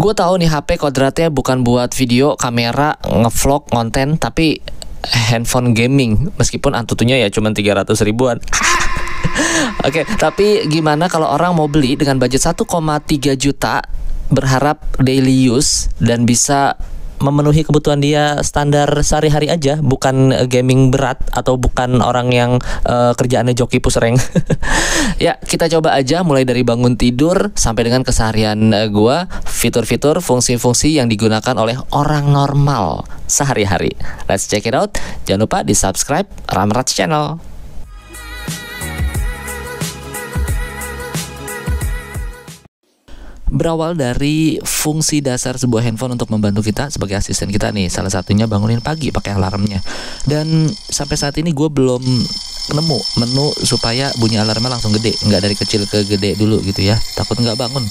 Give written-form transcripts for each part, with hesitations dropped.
Gue tahu nih HP kodratnya bukan buat video, kamera, ngevlog, konten, tapi handphone gaming. Meskipun antutunya ya cuma 300 ribuan. Oke, tapi gimana kalau orang mau beli dengan budget 1,3 juta, berharap daily use dan bisa memenuhi kebutuhan dia standar sehari-hari aja, bukan gaming berat atau bukan orang yang kerjaannya joki pusreng. Ya, kita coba aja mulai dari bangun tidur sampai dengan keseharian gua, fitur-fitur, fungsi-fungsi yang digunakan oleh orang normal sehari-hari. Let's check it out. Jangan lupa di-subscribe Ramrats Channel. Berawal dari fungsi dasar sebuah handphone untuk membantu kita sebagai asisten kita nih, salah satunya bangunin pagi pakai alarmnya. Dan sampai saat ini gue belum nemu menu supaya bunyi alarmnya langsung gede, nggak dari kecil ke gede dulu gitu ya, takut nggak bangun.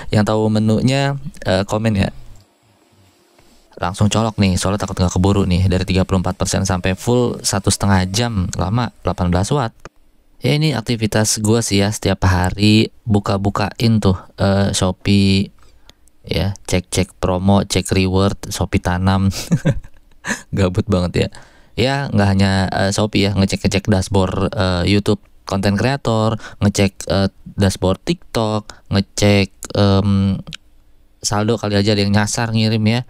Yang tahu menunya komen ya. Langsung colok nih, soalnya takut nggak keburu nih. Dari 34% sampai full 1,5 jam, lama 18 watt. Ya ini aktivitas gue sih ya, setiap hari buka-bukain tuh Shopee ya, cek-cek promo, cek reward, Shopee tanam. Gabut banget ya. Ya nggak hanya Shopee ya, ngecek-ngecek dashboard YouTube konten kreator, ngecek dashboard TikTok, ngecek saldo kali aja ada yang nyasar ngirim ya,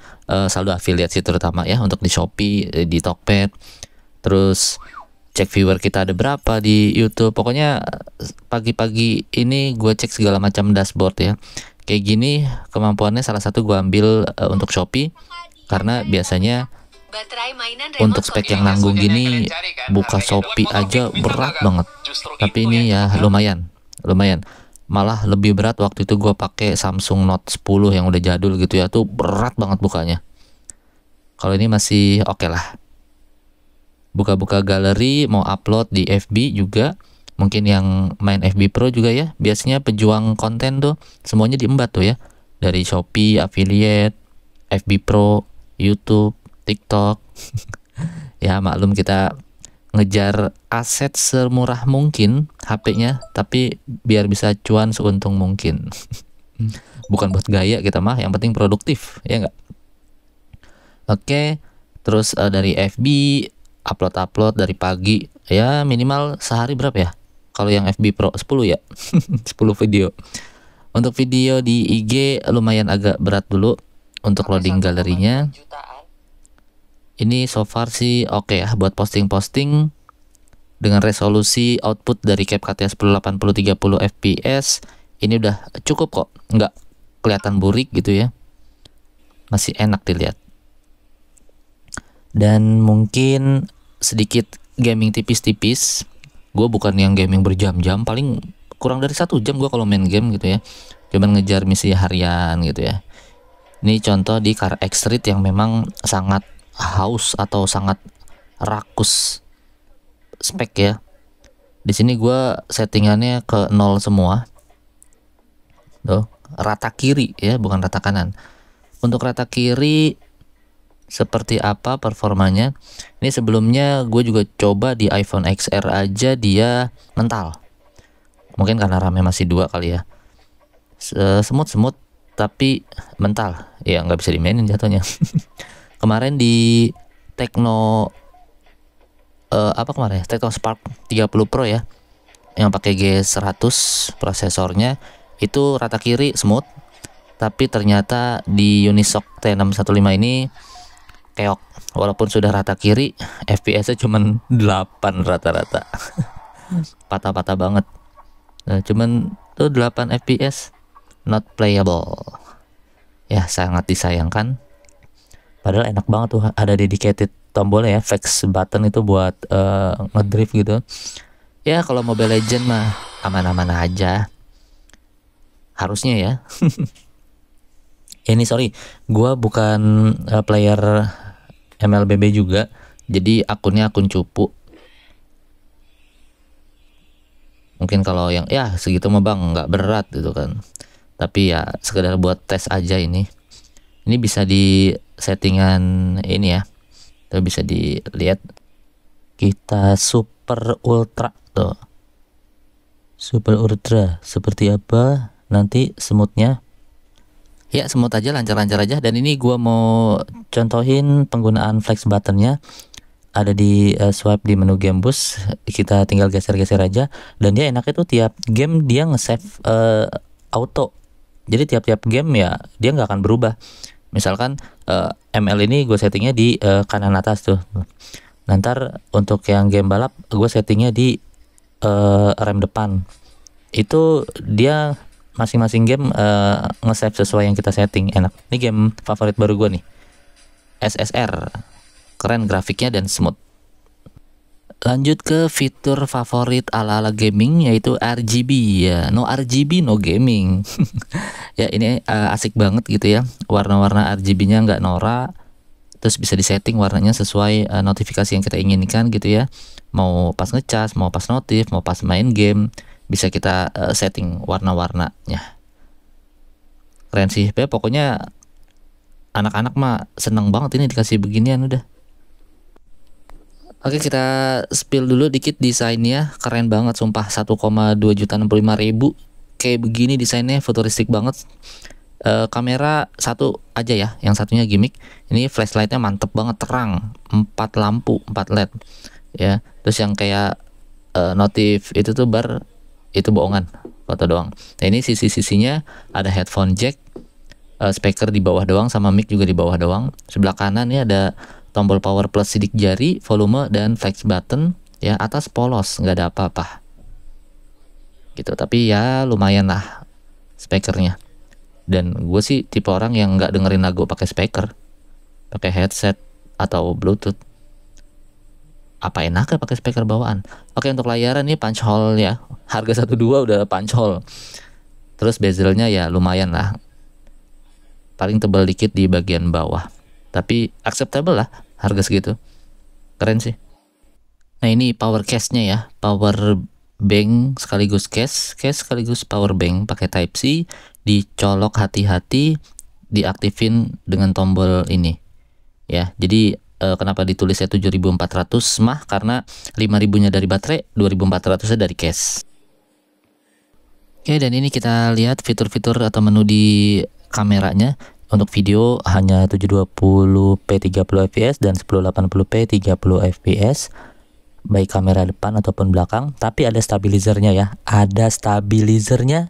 saldo affiliate sih terutama ya untuk di Shopee, di Tokped. Terus cek viewer kita ada berapa di YouTube. Pokoknya pagi-pagi ini gue cek segala macam dashboard ya. Kayak gini kemampuannya salah satu gue ambil untuk Shopee, karena biasanya untuk spek yang nanggung gini buka Shopee aja berat banget. Tapi ini ya lumayan. Malah lebih berat waktu itu gue pakai Samsung Note 10 yang udah jadul gitu ya, tuh berat banget bukanya. Kalau ini masih oke lah. Buka-buka galeri, mau upload di FB juga. Mungkin yang main FB Pro juga ya, biasanya pejuang konten tuh semuanya diembat tuh ya, dari Shopee, affiliate, FB Pro, YouTube, TikTok. Ya maklum kita ngejar aset semurah mungkin HP-nya, tapi biar bisa cuan seuntung mungkin. Bukan buat gaya kita mah, yang penting produktif, ya enggak? Oke, terus dari FB upload dari pagi ya, minimal sehari berapa ya kalau yang FB Pro? 10 ya. 10 video. Untuk video di IG lumayan agak berat dulu untuk loading galerinya. Ini so far sih oke ya buat posting dengan resolusi output dari CapCut 1080 30 fps. Ini udah cukup kok, nggak kelihatan burik gitu ya, masih enak dilihat. Dan mungkin sedikit gaming tipis-tipis. Gue bukan yang gaming berjam-jam, paling kurang dari 1 jam gue kalau main game gitu ya, cuman ngejar misi harian gitu ya. Ini contoh di Car X Street yang memang sangat haus atau sangat rakus spek ya. Di sini gue settingannya ke 0 semua tuh, rata kiri ya, bukan rata kanan. Untuk rata kiri seperti apa performanya? Ini sebelumnya gue juga coba di iPhone XR aja dia mental. Mungkin karena RAM-nya masih 2 kali ya. Semut-semut tapi mental. Ya nggak bisa dimainin jatuhnya. Kemarin di Tecno Tecno Spark 30 Pro ya, yang pakai G100 prosesornya, itu rata kiri smooth. Tapi ternyata di Unisoc T615 ini keok, walaupun sudah rata kiri, FPS-nya cuman 8 rata-rata. Patah-patah banget. Nah, cuman tuh 8 FPS, not playable. Ya sangat disayangkan. Padahal enak banget tuh ada dedicated tombolnya ya, flex button itu buat ngedrift gitu. Ya kalau Mobile Legend mah aman-aman aja. Harusnya ya. Ini sorry, gua bukan player MLBB juga, jadi akunnya akun cupu. Mungkin kalau yang ya segitu mah bang nggak berat gitu kan, tapi ya sekedar buat tes aja ini. Ini bisa di settingan ini ya, itu bisa dilihat. Kita super ultra tuh, super ultra seperti apa nanti smoothnya. Ya, semut aja, lancar-lancar aja. Dan ini gua mau contohin penggunaan flex buttonnya. Ada di swipe di menu game boost, kita tinggal geser-geser aja. Dan dia enaknya tuh tiap game dia nge-save auto. Jadi tiap-tiap game ya dia nggak akan berubah. Misalkan ML ini gue settingnya di kanan atas tuh. Nanti untuk yang game balap gue settingnya di rem depan. Itu dia masing-masing game nge-save sesuai yang kita setting. Enak. Ini game favorit baru gue nih, SSR. Keren grafiknya dan smooth. Lanjut ke fitur favorit ala-ala gaming, yaitu RGB ya. No RGB no gaming. Ya ini asik banget gitu ya. Warna-warna RGB-nya nggak norak. Terus bisa disetting warnanya sesuai notifikasi yang kita inginkan gitu ya. Mau pas ngecas, mau pas notif, mau pas main game, bisa kita setting warna-warnanya. Keren sih. Pokoknya anak-anak mah seneng banget ini dikasih beginian udah. Oke, kita spill dulu dikit desainnya. Keren banget sumpah, 1,2.065.000. Kayak begini desainnya futuristik banget. Kamera satu aja ya, yang satunya gimmick. Ini flashlightnya mantep banget, terang, 4 lampu, 4 LED ya. Terus yang kayak notif itu tuh itu bohongan, foto doang. Nah ini sisi-sisinya ada headphone jack, speaker di bawah doang, sama mic juga di bawah doang. Sebelah kanan ini ada tombol power plus sidik jari, volume, dan flex button ya. Atas polos, nggak ada apa-apa gitu, tapi ya lumayan lah speakernya. Dan gue sih tipe orang yang nggak dengerin lagu pakai speaker, pakai headset atau bluetooth. Apa enaknya pakai speaker bawaan. Oke, untuk layar ini punch hole ya, harga 1.2 udah punch hole. Terus bezelnya ya lumayan lah, paling tebal dikit di bagian bawah, tapi acceptable lah harga segitu. Keren sih. Nah ini power case-nya ya, power bank sekaligus case sekaligus power bank, pakai type C. Dicolok hati-hati, diaktifin dengan tombol ini ya. Jadi kenapa ditulisnya 7400 mah, karena 5000-nya dari baterai, 2400-nya dari case. Oke, dan ini kita lihat fitur-fitur atau menu di kameranya. Untuk video hanya 720p 30 fps dan 1080p 30 fps, baik kamera depan ataupun belakang. Tapi ada stabilizernya ya, ada stabilizernya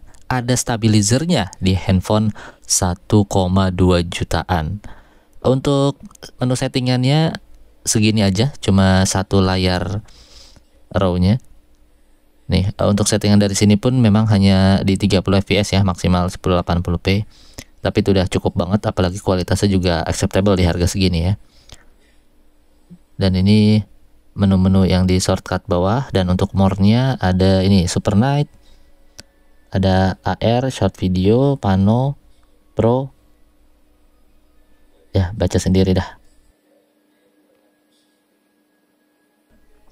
di handphone 1,2 jutaan. Untuk menu settingannya segini aja, cuma satu layar RAW-nya. Nih, untuk settingan dari sini pun memang hanya di 30 fps ya, maksimal 1080p. Tapi itu udah cukup banget, apalagi kualitasnya juga acceptable di harga segini ya. Dan ini menu-menu yang di shortcut bawah. Dan untuk more-nya ada ini Super Night, ada AR, short video, pano, pro. Ya, baca sendiri dah.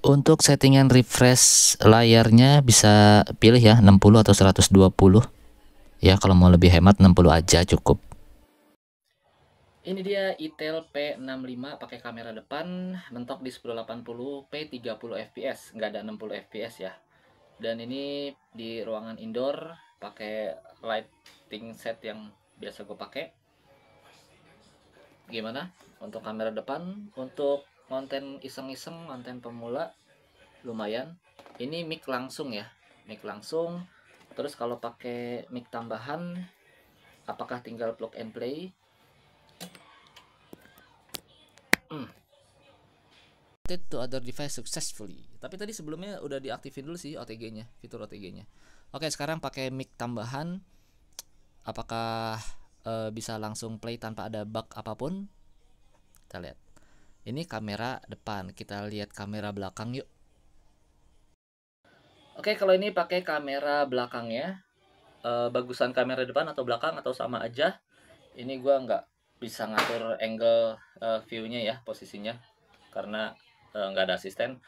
Untuk settingan refresh layarnya bisa pilih ya, 60 atau 120. Ya, kalau mau lebih hemat 60 aja cukup. Ini dia Itel P65 pakai kamera depan, mentok di 1080p 30 fps, nggak ada 60 fps ya. Dan ini di ruangan indoor pakai lighting set yang biasa gue pakai. Gimana untuk kamera depan? Untuk konten iseng-iseng, konten pemula lumayan. Ini mic langsung ya, mic langsung. Terus kalau pakai mic tambahan, apakah tinggal plug and play? To other device successfully. Tapi tadi sebelumnya udah diaktifin dulu sih OTG-nya, fitur OTG-nya. Oke, sekarang pakai mic tambahan. Apakah bisa langsung play tanpa ada bug apapun? Kita lihat. Ini kamera depan, kita lihat kamera belakang yuk. Oke, kalau ini pakai kamera belakangnya, bagusan kamera depan atau belakang atau sama aja. Ini gua nggak bisa ngatur angle view-nya ya, posisinya, karena nggak ada asisten.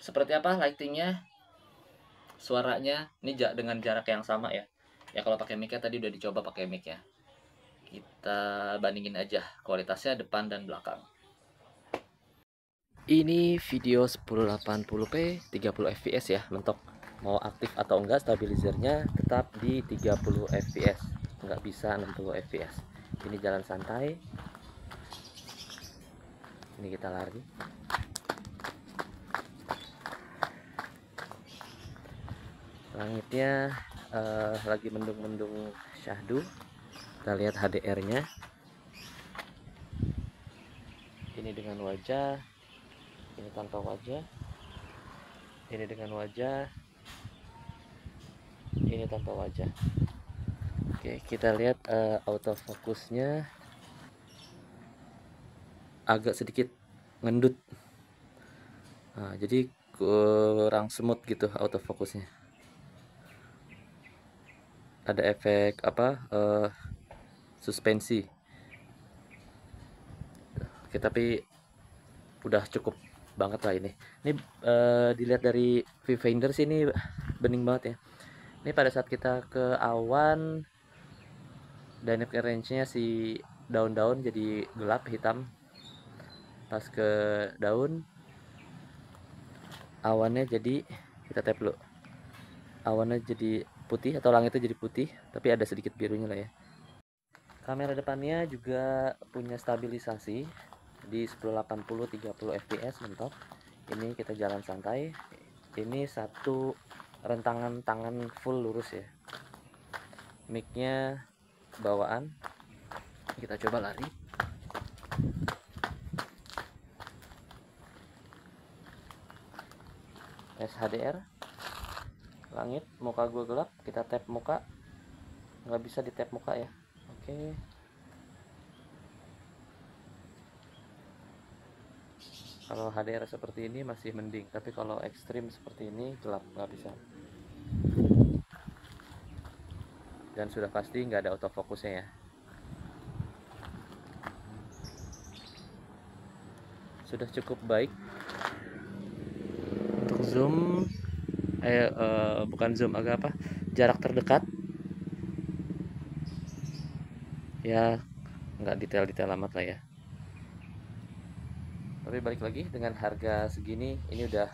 Seperti apa lightingnya, suaranya, ini dengan jarak yang sama ya. Ya kalau pakai mic-nya tadi udah dicoba pakai mic ya. Kita bandingin aja kualitasnya depan dan belakang. Ini video 1080p 30 fps ya, mentok. Mau aktif atau enggak stabilizernya tetap di 30 fps. nggak bisa 60 fps. Ini jalan santai, ini kita lari. Langitnya lagi mendung-mendung syahdu. Kita lihat HDR nya ini dengan wajah, ini tanpa wajah, ini dengan wajah, ini tanpa wajah. Oke, kita lihat autofocusnya agak sedikit ngendut. Nah, jadi kurang smooth gitu autofocusnya. Ada efek apa suspensi. Oke, tapi udah cukup banget lah ini. Ini dilihat dari viewfinder sih ini bening banget ya. Ini pada saat kita ke awan, dynamic range-nya si daun-daun jadi gelap hitam. Pas ke daun, awannya jadi, kita tap dulu, awannya jadi putih atau langitnya jadi putih, tapi ada sedikit birunya lah ya. Kamera depannya juga punya stabilisasi di 1080 30 fps mentok. Ini kita jalan santai. Ini satu rentangan tangan full lurus ya. Mic-nya bawaan. Kita coba lari. SHDR, langit, muka gue gelap, kita tap muka, nggak bisa di tap muka ya. Oke. Kalau HDR seperti ini masih mending, tapi kalau ekstrim seperti ini gelap, nggak bisa. Dan sudah pasti nggak ada autofocusnya ya. Sudah cukup baik untuk zoom, bukan zoom, agak apa, jarak terdekat ya, nggak detail-detail amat lah ya. Tapi balik lagi, dengan harga segini ini udah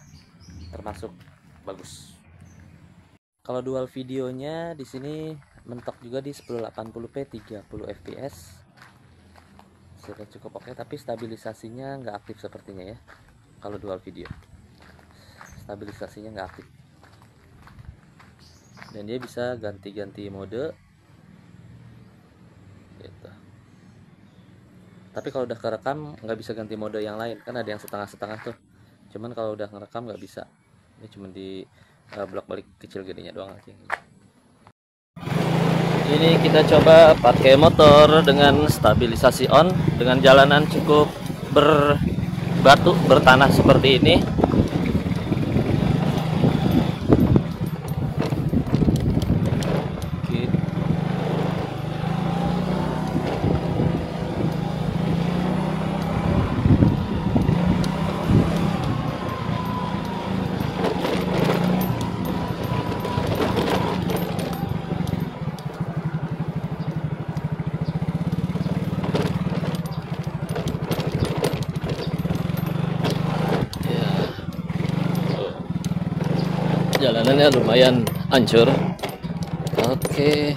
termasuk bagus. Kalau dual videonya di sini mentok juga di 1080p 30 fps. Sudah cukup oke, tapi stabilisasinya nggak aktif sepertinya ya. Kalau dual video, stabilisasinya nggak aktif. Dan dia bisa ganti-ganti mode gitu. Tapi kalau udah kerekam nggak bisa ganti mode yang lain, kan ada yang setengah-setengah tuh. Cuman kalau udah ngerekam nggak bisa. Ini cuma di blok balik kecil gininya doang aja. Ini kita coba pakai motor dengan stabilisasi on, dengan jalanan cukup berbatu, bertanah seperti ini. Jalanannya lumayan hancur. Oke.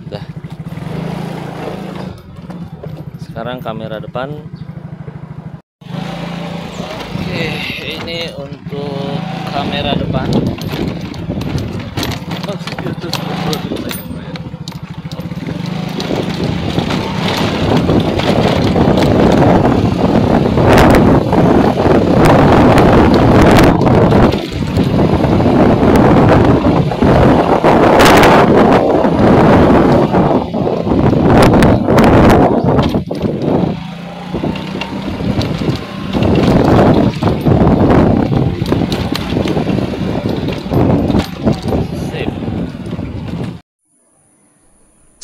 Udah. Sekarang kamera depan. Oke, ini untuk kamera depan.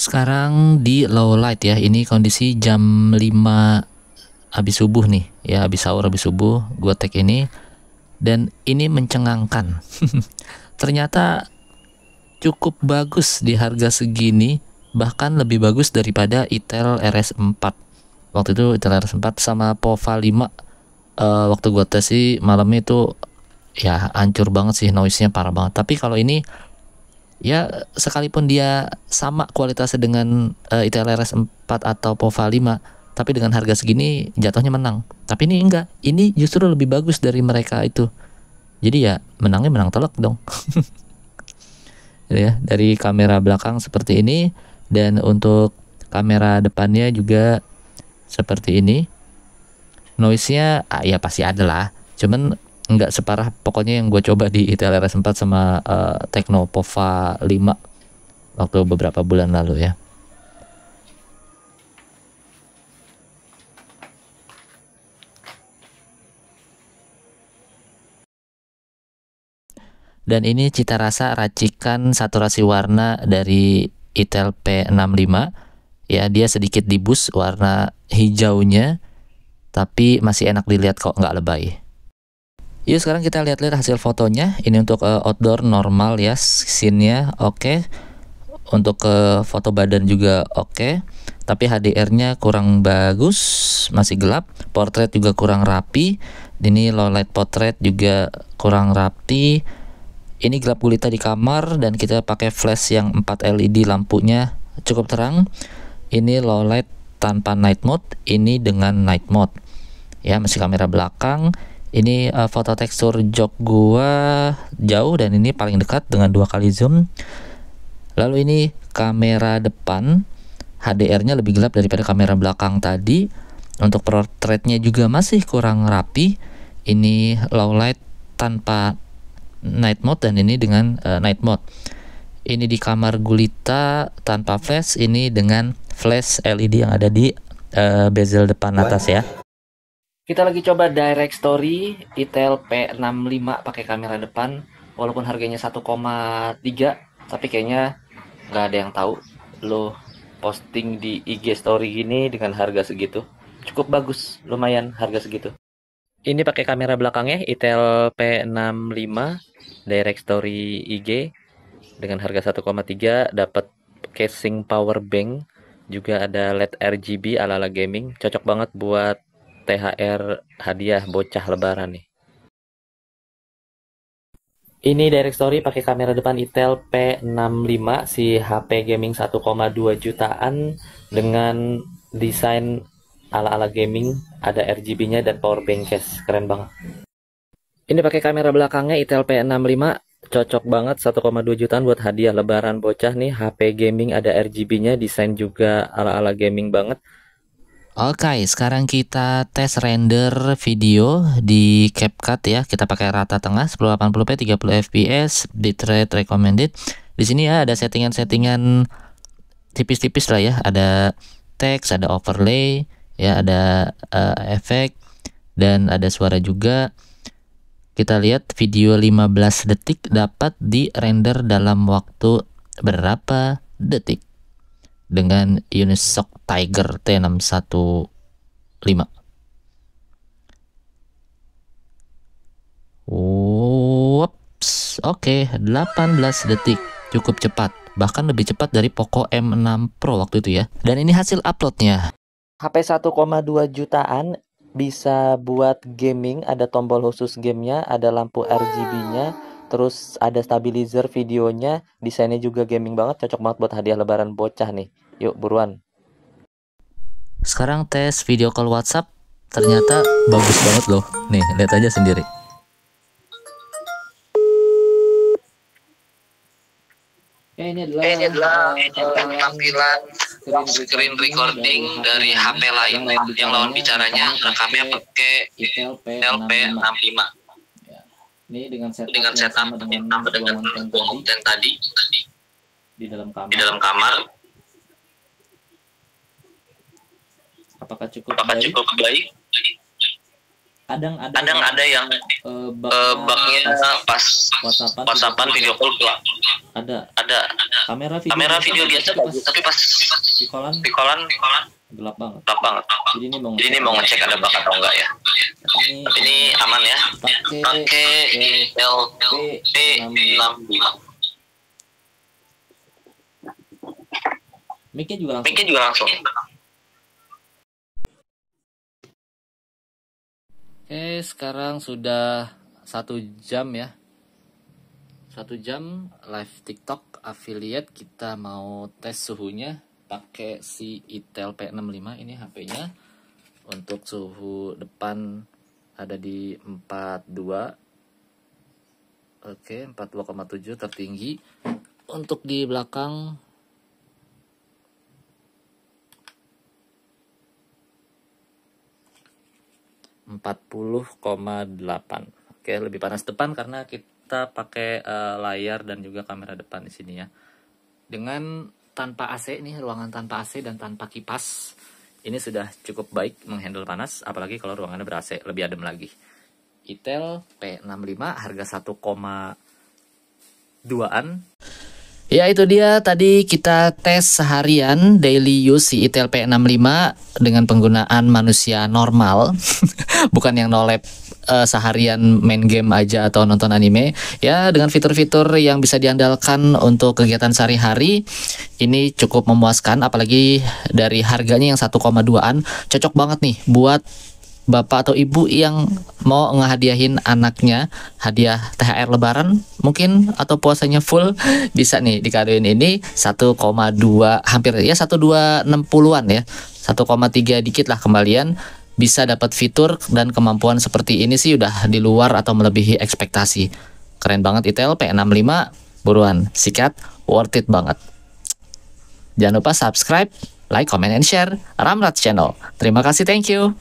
Sekarang di low light ya, ini kondisi jam 5 habis subuh nih ya, habis sahur, habis subuh gua tag ini, dan ini mencengangkan. Ternyata cukup bagus di harga segini, bahkan lebih bagus daripada Itel RS4. Waktu itu Itel RS4 sama POVA 5 waktu gua tes sih malam itu ya hancur banget sih, noise-nya parah banget. Tapi kalau ini ya sekalipun dia sama kualitasnya dengan ITL RS4 atau POVA 5, tapi dengan harga segini jatuhnya menang. Tapi ini enggak, ini justru lebih bagus dari mereka itu. Jadi ya menangnya menang telak dong. Ya, dari kamera belakang seperti ini, dan untuk kamera depannya juga seperti ini. Noise-nya ya pasti ada lah, cuman nggak separah pokoknya yang gue coba di ITL RS4 sama Tecno POVA 5 waktu beberapa bulan lalu ya. Dan ini cita rasa racikan saturasi warna dari ITEL P65 ya, dia sedikit dibus warna hijaunya, tapi masih enak dilihat kok, nggak lebay. Yuk sekarang kita lihat-lihat hasil fotonya. Ini untuk outdoor normal ya, scene-nya oke. Untuk foto badan juga oke. Tapi HDR-nya kurang bagus, masih gelap. Portrait juga kurang rapi. Ini low light portrait juga kurang rapi. Ini gelap gulita di kamar dan kita pakai flash yang 4 LED, lampunya cukup terang. Ini low light tanpa night mode, ini dengan night mode. Ya, masih kamera belakang. Ini foto tekstur jok gua jauh dan ini paling dekat dengan 2 kali zoom. Lalu ini kamera depan, HDR-nya lebih gelap daripada kamera belakang tadi. Untuk portraitnya juga masih kurang rapi. Ini low light tanpa night mode dan ini dengan night mode. Ini di kamar gulita tanpa flash, ini dengan flash LED yang ada di bezel depan atas ya. Kita lagi coba direct story ITEL P65 pakai kamera depan, walaupun harganya 1,3, tapi kayaknya nggak ada yang tahu lo posting di IG story gini dengan harga segitu. Cukup bagus, lumayan harga segitu. Ini pakai kamera belakangnya ITEL P65 direct story IG dengan harga 1,3, dapat casing power bank, juga ada LED RGB ala-ala gaming, cocok banget buat THR hadiah bocah lebaran nih. Ini direct story pakai kamera depan ITEL P65, si HP gaming 1,2 jutaan dengan desain ala-ala gaming, ada RGB-nya dan power bank case, keren banget. Ini pakai kamera belakangnya ITEL P65, cocok banget 1,2 jutaan buat hadiah lebaran bocah nih. HP gaming, ada RGB-nya, desain juga ala-ala gaming banget. Oke, sekarang kita tes render video di CapCut ya. Kita pakai rata tengah 1080p 30 fps, bitrate recommended. Di sini ya ada settingan-settingan tipis-tipis lah ya. Ada teks, ada overlay, ya ada efek dan ada suara juga. Kita lihat video 15 detik dapat di render dalam waktu berapa detik dengan Unisoc Tiger T615. Whoops, oke, 18 detik, cukup cepat, bahkan lebih cepat dari Poco M6 Pro waktu itu ya. Dan ini hasil uploadnya. HP 1,2 jutaan, bisa buat gaming, ada tombol khusus gamenya, ada lampu RGB-nya, terus ada stabilizer videonya, desainnya juga gaming banget, cocok banget buat hadiah lebaran bocah nih. Yuk buruan. Sekarang tes video call WhatsApp, ternyata bagus banget loh. Nih, lihat aja sendiri. Ini adalah tampilan screen recording dari HP lain yang lawan bicaranya, rekamnya pakai ITEL P65. Ini dengan setup yang sama dengan konten tadi di dalam kamar. Apakah cukup baik? Kadang ada yang bugnya pas WhatsAppan video call ada kamera video biasa bagus, tapi pas pikolan gelap banget. Jadi ini mau ngecek ada bug atau enggak ya. Ini aman ya. Pakai P65. Mic-nya juga langsung. Oke, sekarang sudah 1 jam ya. 1 jam live TikTok affiliate. Kita mau tes suhunya pakai si Itel P65 ini HP-nya. Untuk suhu depan ada di 42. Oke, 42,7 tertinggi. Untuk di belakang 40,8. Oke, lebih panas depan karena kita pakai layar dan juga kamera depan di sini ya. Dengan tanpa AC nih, ruangan tanpa AC dan tanpa kipas, ini sudah cukup baik menghandle panas, apalagi kalau ruangannya ber-AC, lebih adem lagi. Itel P65 harga 1,2an. Ya, itu dia tadi kita tes seharian daily use si Itel P65 dengan penggunaan manusia normal. Bukan yang nolep seharian main game aja atau nonton anime. Ya, dengan fitur-fitur yang bisa diandalkan untuk kegiatan sehari-hari, ini cukup memuaskan, apalagi dari harganya yang 1,2an. Cocok banget nih buat bapak atau ibu yang mau ngehadiahin anaknya hadiah THR lebaran mungkin, atau puasanya full, bisa nih dikadoin ini 1,2, hampir ya 1,260an ya, 1,3 dikit lah kembalian. Bisa dapat fitur dan kemampuan seperti ini sih udah di luar atau melebihi ekspektasi. Keren banget Itel P65, buruan sikat, worth it banget. Jangan lupa subscribe, like, comment, and share Ramrats Channel. Terima kasih, thank you.